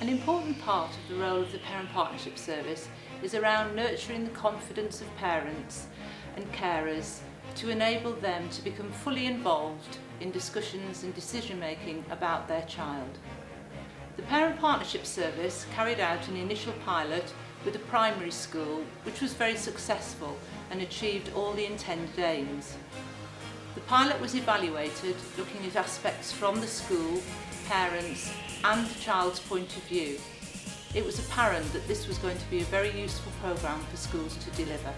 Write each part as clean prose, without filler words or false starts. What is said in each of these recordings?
An important part of the role of the Parent Partnership Service is around nurturing the confidence of parents and carers to enable them to become fully involved in discussions and decision making about their child. The Parent Partnership Service carried out an initial pilot with a primary school which was very successful and achieved all the intended aims. The pilot was evaluated looking at aspects from the school, parents and the child's point of view. It was apparent that this was going to be a very useful programme for schools to deliver.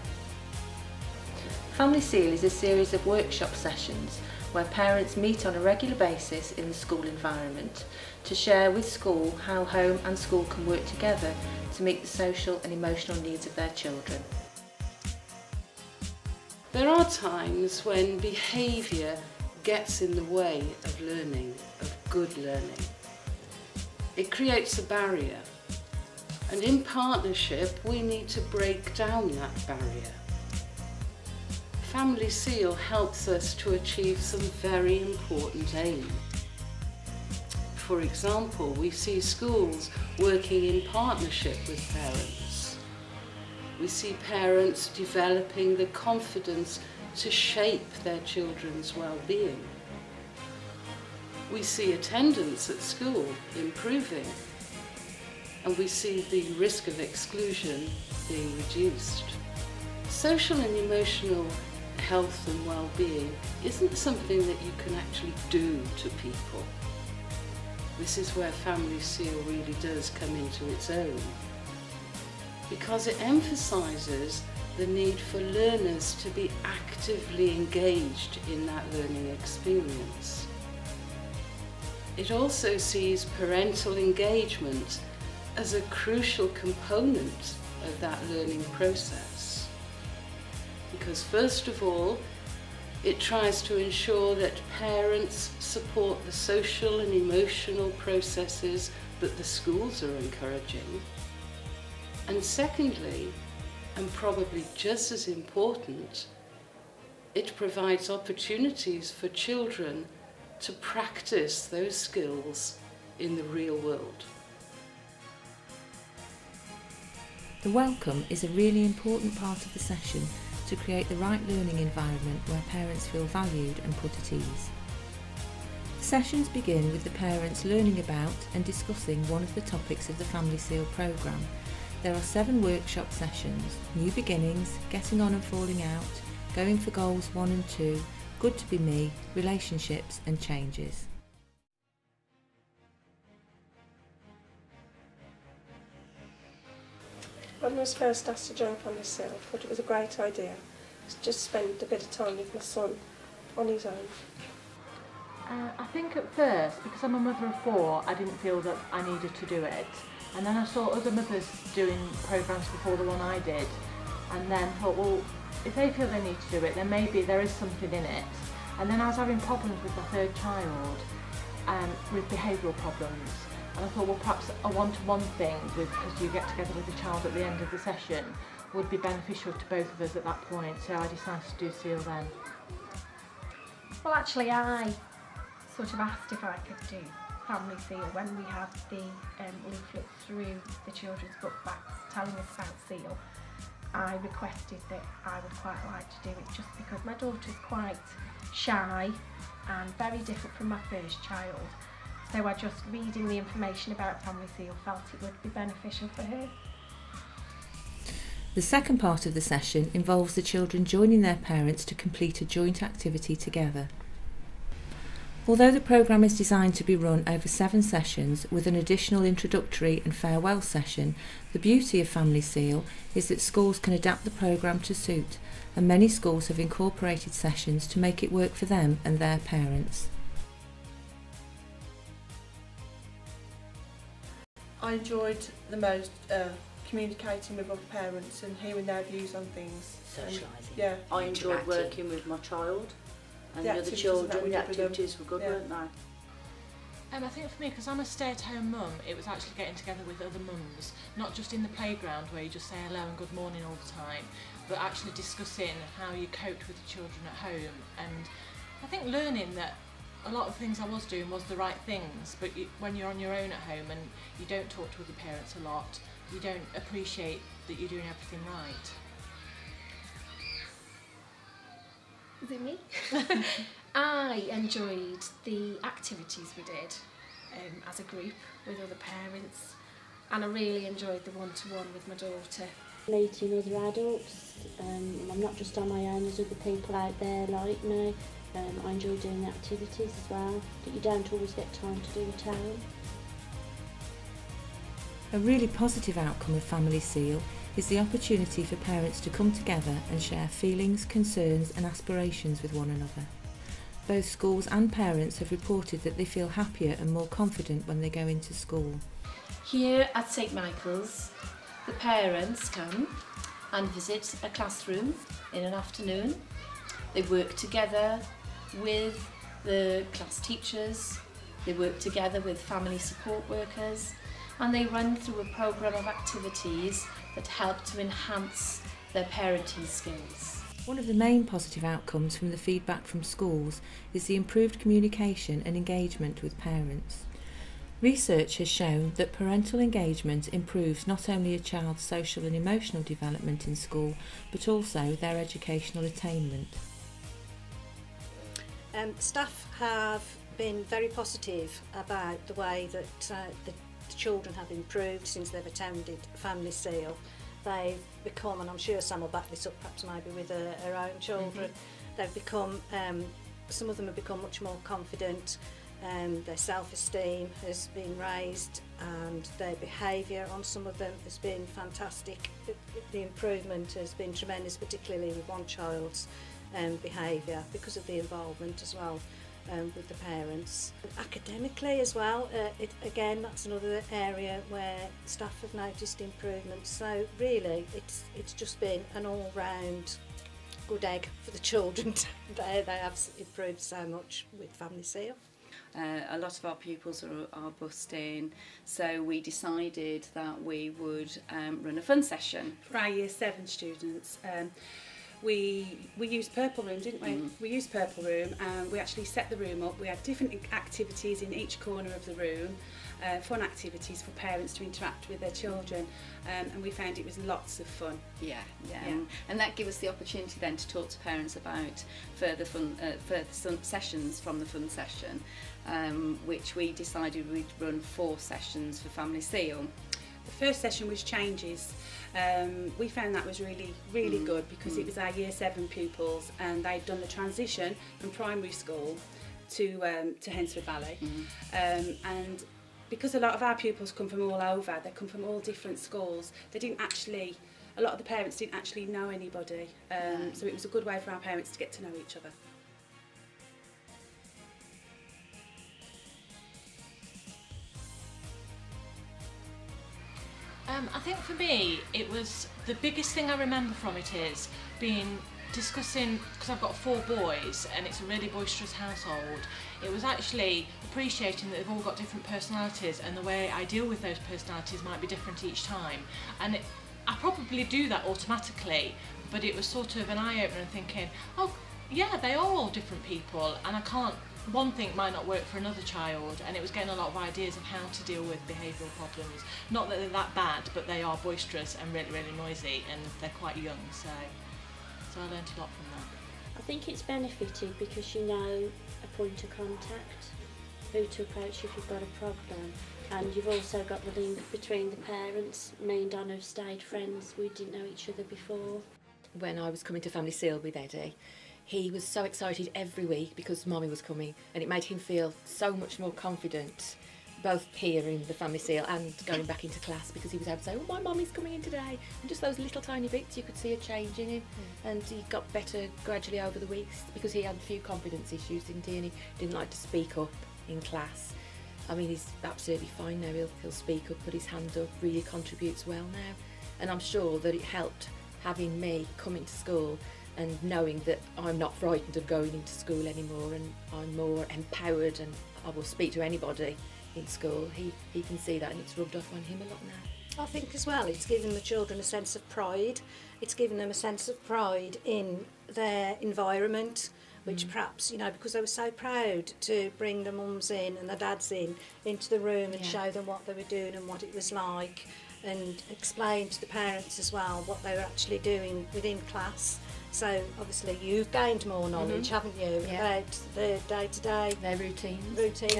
Family Seal is a series of workshop sessions where parents meet on a regular basis in the school environment to share with school how home and school can work together to meet the social and emotional needs of their children. There are times when behaviour gets in the way of learning, of good learning. It creates a barrier, and in partnership we need to break down that barrier. Family Seal helps us to achieve some very important aims. For example, we see schools working in partnership with parents. We see parents developing the confidence to shape their children's well-being. We see attendance at school improving, and we see the risk of exclusion being reduced. Social and emotional health and well-being isn't something that you can actually do to people. This is where Family Seal really does come into its own, because it emphasises the need for learners to be actively engaged in that learning experience. It also sees parental engagement as a crucial component of that learning process. Because first of all, it tries to ensure that parents support the social and emotional processes that the schools are encouraging. And secondly, and probably just as important, it provides opportunities for children to practice those skills in the real world. The welcome is a really important part of the session to create the right learning environment where parents feel valued and put at ease. The sessions begin with the parents learning about and discussing one of the topics of the Family Seal programme. There are 7 workshop sessions: New Beginnings, Getting On and Falling Out, Going for Goals 1 and 2, Good to be Me, Relationships and Changes. When I was first asked to join Family Seal, I thought it was a great idea to just spend a bit of time with my son on his own. I think at first, because I'm a mother of 4, I didn't feel that I needed to do it. And then I saw other mothers doing programmes before the one I did, and then thought, well, if they feel they need to do it, then maybe there is something in it. And then I was having problems with my 3rd child, with behavioural problems. And I thought, well, perhaps a one-to-one thing, because you get together with the child at the end of the session, would be beneficial to both of us at that point. So I decided to do Seal then. Well, actually, I sort of asked if I could do Family Seal when we had the leaflet through the children's book backs telling us about Seal. I requested that I would quite like to do it just because my daughter's quite shy and very different from my first child. So I just reading the information about Family Seal felt it would be beneficial for her. The second part of the session involves the children joining their parents to complete a joint activity together. Although the programme is designed to be run over 7 sessions with an additional introductory and farewell session, the beauty of Family Seal is that schools can adapt the programme to suit, and many schools have incorporated sessions to make it work for them and their parents. I enjoyed the most communicating with other parents and hearing their views on things. Socialising. Yeah. I enjoyed working with my child and the other activities children. we The did with them. activities were good, Yeah. weren't they? I think for me, because I'm a stay-at-home mum, it was actually getting together with other mums, not just in the playground where you just say hello and good morning all the time, but actually discussing how you cope with the children at home. And I think learning that a lot of things I was doing was the right things, but when you're on your own at home and you don't talk to other parents a lot, you don't appreciate that you're doing everything right. Is it me? I enjoyed the activities we did as a group with other parents, and I really enjoyed the one-to-one with my daughter. Meeting other adults, I'm not just on my own, there's other people out there like me. I enjoy doing activities as well that you don't always get time to do at home. A really positive outcome of Family Seal is the opportunity for parents to come together and share feelings, concerns and aspirations with one another. Both schools and parents have reported that they feel happier and more confident when they go into school. Here at St Michael's, the parents come and visit a classroom in an afternoon. They work together with the class teachers, they work together with family support workers, and they run through a programme of activities that help to enhance their parenting skills. One of the main positive outcomes from the feedback from schools is the improved communication and engagement with parents. Research has shown that parental engagement improves not only a child's social and emotional development in school, but also their educational attainment. Staff have been very positive about the way that the children have improved since they've attended Family Seal. They've become, and I'm sure Sam will back this up perhaps maybe with her own children, they've become, some of them have become much more confident, their self-esteem has been raised and their behaviour on some of them has been fantastic. The improvement has been tremendous, particularly with one child's behaviour because of the involvement as well with the parents. Academically as well, again that's another area where staff have noticed improvements, so really it's just been an all-round good egg for the children. They have improved so much with Family Seal. A lot of our pupils are bussed in, so we decided that we would run a fun session. For our Year 7 students, we used Purple Room, didn't we? We used Purple Room and we actually set the room up. We had different activities in each corner of the room, fun activities for parents to interact with their children, and we found it was lots of fun. Yeah. And that gave us the opportunity then to talk to parents about further sessions from the fun session, which we decided we'd run 4 sessions for Family Seal. The first session was changes. We found that was really good because it was our Year 7 pupils and they'd done the transition from primary school to Hensford Valley, and because a lot of our pupils come from all over, they come from all different schools, they didn't actually, a lot of the parents didn't actually know anybody, so it was a good way for our parents to get to know each other. I think for me, it was the biggest thing I remember from it is discussing, because I've got 4 boys and it's a really boisterous household, it was actually appreciating that they've all got different personalities and the way I deal with those personalities might be different each time. And I probably do that automatically, but it was sort of an eye-opener thinking, oh yeah, they are all different people and one thing might not work for another child, and it was getting a lot of ideas of how to deal with behavioural problems. Not that they're that bad, but they are boisterous and really noisy, and they're quite young, so I learned a lot from that. I think it's benefited because you know a point of contact, who to approach if you've got a problem, and you've also got the link between the parents. Me and Donna have stayed friends, we didn't know each other before. When I was coming to Family Seal with Eddie, he was so excited every week because Mommy was coming, and it made him feel so much more confident, both here in the Family Seal and going back into class, because he was able to say, oh, my Mommy's coming in today, and just those little tiny bits, you could see a change in him, and he got better gradually over the weeks because he had a few confidence issues, didn't he, and he didn't like to speak up in class. I mean, he's absolutely fine now, he'll speak up, put his hand up, really contributes well now, and I'm sure that it helped having me coming to school and knowing that I'm not frightened of going into school anymore, and I'm more empowered and I will speak to anybody in school. He can see that, and it's rubbed off on him a lot now. I think as well it's given the children a sense of pride. It's given them a sense of pride in their environment which perhaps, you know, because they were so proud to bring the mums in and the dads into the room and show them what they were doing and what it was like, and explain to the parents as well what they were actually doing within class. So obviously you've gained more knowledge, haven't you, about the day-to-day their routines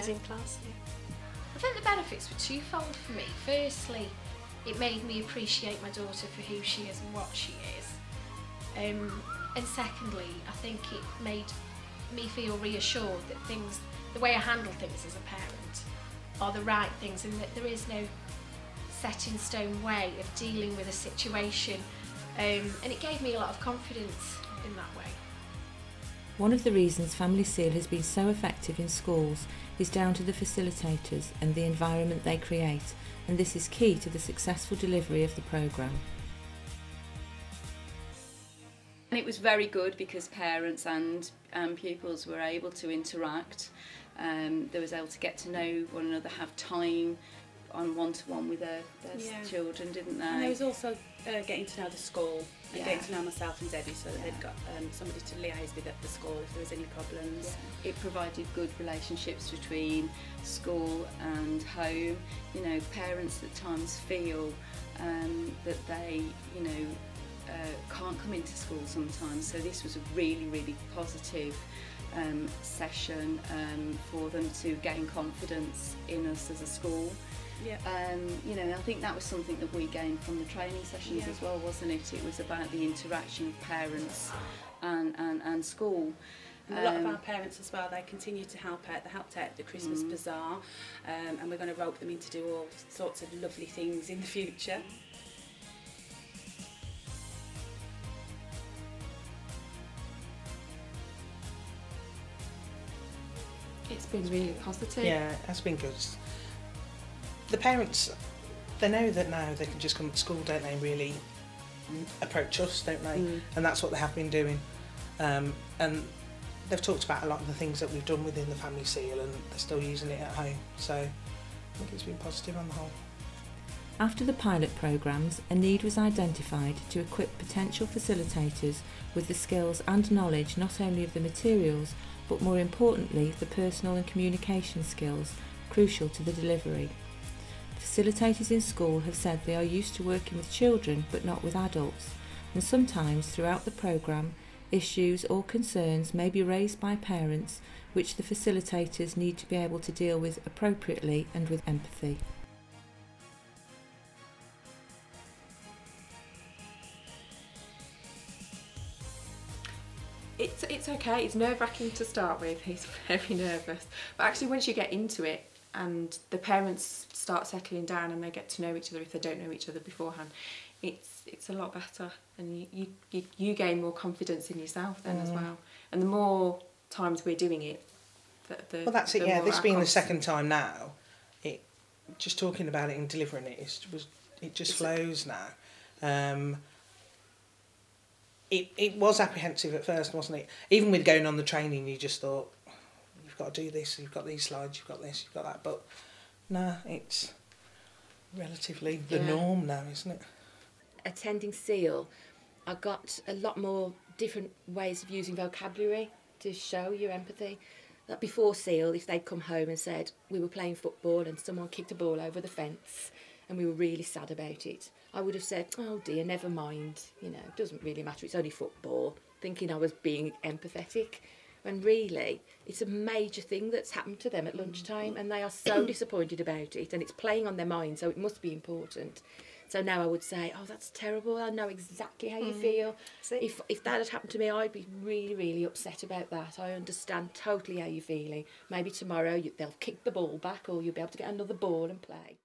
in class. I think the benefits were twofold for me. Firstly, it made me appreciate my daughter for who she is and what she is. And secondly, I think it made me feel reassured that things, the way I handle things as a parent, are the right things, and that there is no set in stone way of dealing with a situation. And it gave me a lot of confidence in that way. One of the reasons Family Seal has been so effective in schools is down to the facilitators and the environment they create, and this is key to the successful delivery of the programme. And it was very good because parents and pupils were able to interact. They was able to get to know one another, have time on one-to-one with their children, didn't they? And there was also getting to know the school and getting to know myself and Debbie, so that they'd got somebody to liaise with at the school if there was any problems. It provided good relationships between school and home. You know, parents at times feel that they, you know, can't come into school sometimes, so this was a really, really positive session for them to gain confidence in us as a school. You know, I think that was something that we gained from the training sessions as well, wasn't it? It was about the interaction of parents and school. And a lot of our parents as well, they continue to help out. They helped out at the Christmas Bazaar, and we're going to rope them in to do all sorts of lovely things in the future. It's been really positive. Yeah, it has been good. The parents, they know that now they can just come to school, don't they, really approach us, don't they? And that's what they have been doing. And they've talked about a lot of the things that we've done within the Family Seal, and they're still using it at home. So I think it's been positive on the whole. After the pilot programmes, a need was identified to equip potential facilitators with the skills and knowledge not only of the materials, but more importantly the personal and communication skills crucial to the delivery. Facilitators in school have said they are used to working with children but not with adults, and sometimes throughout the programme issues or concerns may be raised by parents which the facilitators need to be able to deal with appropriately and with empathy. It's okay, it's nerve-wracking to start with, he's very nervous, but actually once you get into it and the parents start settling down and they get to know each other if they don't know each other beforehand, it's a lot better, and you gain more confidence in yourself then as well. And the more times we're doing it, well, that's it. Yeah, this being the second time now, just talking about it and delivering it it just flows now. It was apprehensive at first, wasn't it? Even with going on the training, you just thought, you've got to do this, you've got these slides, you've got this, you've got that. But no, it's relatively the norm now, isn't it? Attending SEAL, I got a lot more different ways of using vocabulary to show your empathy. Like before SEAL, if they'd come home and said, we were playing football and someone kicked a ball over the fence and we were really sad about it, I would have said, oh dear, never mind, you know, it doesn't really matter, it's only football, thinking I was being empathetic, when really it's a major thing that's happened to them at lunchtime and they are so disappointed about it, and it's playing on their mind, so it must be important. So now I would say, oh, that's terrible, I know exactly how you feel. If that had happened to me, I'd be really, really upset about that. I understand totally how you're feeling. Maybe tomorrow they'll kick the ball back, or you'll be able to get another ball and play.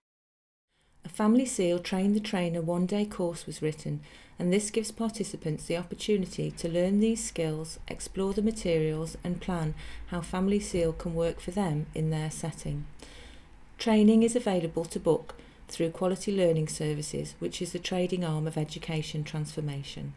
A Family Seal Train the Trainer one-day course was written, and this gives participants the opportunity to learn these skills, explore the materials and plan how Family Seal can work for them in their setting. Training is available to book through Quality Learning Services, which is the trading arm of Education Transformation.